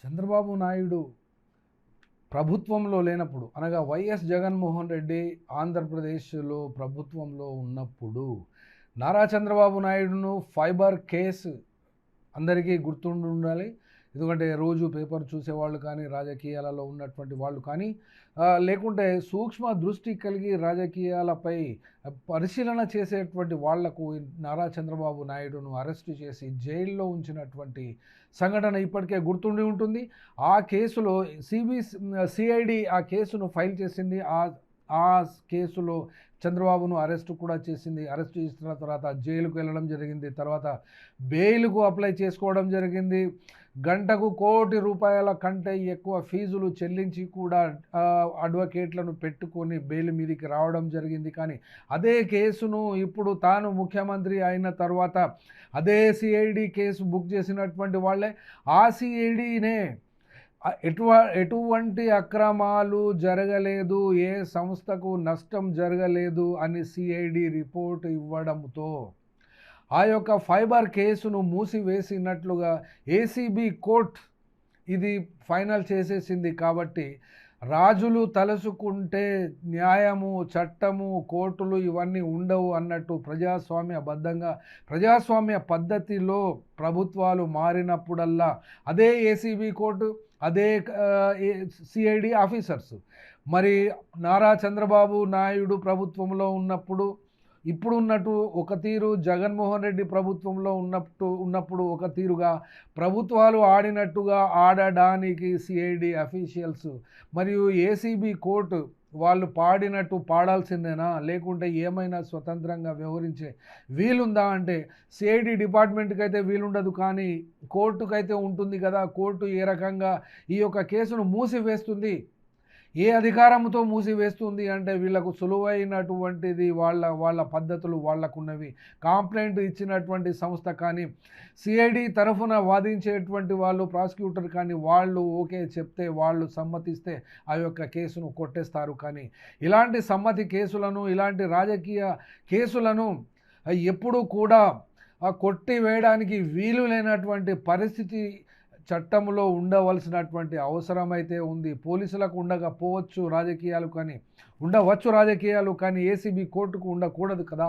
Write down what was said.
చంద్రబాబు నాయుడు ప్రభుత్వంలో లేనప్పుడు అనగా వైఎస్ జగన్మోహన్ రెడ్డి ఆంధ్రప్రదేశ్లో ప్రభుత్వంలో ఉన్నప్పుడు నారా చంద్రబాబు నాయుడును ఫైబర్ కేసు అందరికీ గుర్తుండి ఉండాలి. ఎందుకంటే రోజు పేపర్ చూసేవాళ్ళు కానీ, రాజకీయాలలో ఉన్నటువంటి వాళ్ళు కానీ, లేకుంటే సూక్ష్మ దృష్టి కలిగి రాజకీయాలపై పరిశీలన చేసేటువంటి వాళ్లకు నారా చంద్రబాబు నాయుడును అరెస్టు చేసి జైల్లో ఉంచినటువంటి సంఘటన ఇప్పటికే గుర్తుండి ఉంటుంది. ఆ కేసులో సిఐడి ఆ కేసును ఫైల్ చేసింది. ఆ కేసులో చంద్రబాబును అరెస్టు కూడా చేసింది. అరెస్టు చేసిన తర్వాత జైలుకు వెళ్ళడం జరిగింది. తర్వాత బెయిల్కు అప్లై చేసుకోవడం జరిగింది. గంటకు ₹1,00,00,000 కంటే ఎక్కువ ఫీజులు చెల్లించి కూడా అడ్వకేట్లను పెట్టుకొని బెయిల్ మీదకి రావడం జరిగింది. కానీ అదే కేసును ఇప్పుడు తాను ముఖ్యమంత్రి అయిన తర్వాత అదే సిఐడి కేసు బుక్ చేసినటువంటి వాళ్ళే ఆ సిఐడినే ఎటువంటి అక్రమాలు జరగలేదు, ఏ సంస్థకు నష్టం జరగలేదు అని సిఐడి రిపోర్ట్ ఇవ్వడంతో ఆ యొక్క ఫైబర్ కేసును మూసివేసినట్లుగా ఏసీబీ కోర్ట్ ఇది ఫైనల్ చేసేసింది. కాబట్టి రాజులు తలుచుకుంటే న్యాయము, చట్టము, కోర్టులు ఇవన్నీ ఉండవు అన్నట్టు ప్రజాస్వామ్య పద్ధతిలో ప్రభుత్వాలు మారినప్పుడల్లా అదే ఏసీబీ కోర్టు, అదే సిఐడి ఆఫీసర్స్ మరి నారా చంద్రబాబు నాయుడు ప్రభుత్వంలో ఉన్నప్పుడు ఇప్పుడు ఉన్నట్టు ఒక తీరు, జగన్మోహన్ రెడ్డి ప్రభుత్వంలో ఉన్నప్పుడు ఒక తీరుగా ప్రభుత్వాలు ఆడినట్టుగా ఆడడానికి సిఐడి అఫీషియల్స్ మరియు ఏసీబీ కోర్టు వాళ్ళు పాడినట్టు పాడాల్సిందేనా, లేకుంటే ఏమైనా స్వతంత్రంగా వ్యవహరించే వీలుందా అంటే సిఐడి డిపార్ట్మెంట్కి అయితే వీలుండదు, కానీ కోర్టుకైతే ఉంటుంది కదా. కోర్టు ఏ రకంగా ఈ యొక్క కేసును మూసివేస్తుంది, ఏ అధికారంతో మూసివేస్తుంది అంటే వీళ్ళకు సులువైనటువంటిది వాళ్ళ పద్ధతులు వాళ్ళకున్నవి. కంప్లైంట్ ఇచ్చినటువంటి సంస్థ కానీ, సిఐడి తరఫున వాదించేటువంటి వాళ్ళు, ప్రాసిక్యూటర్ కానీ వాళ్ళు ఓకే చెప్తే, వాళ్ళు సమ్మతిస్తే ఆ యొక్క కేసును కొట్టేస్తారు. కానీ ఇలాంటి సమ్మతి కేసులను, ఇలాంటి రాజకీయ కేసులను ఎప్పుడూ కూడా కొట్టివేయడానికి వీలు లేనటువంటి పరిస్థితి చట్టంలో ఉండవలసినటువంటి అవసరం అయితే ఉంది. పోలీసులకు ఉండకపోవచ్చు రాజకీయాలు, కానీ ఉండవచ్చు రాజకీయాలు, కానీ ఏసీబీ కోర్టుకు ఉండకూడదు కదా.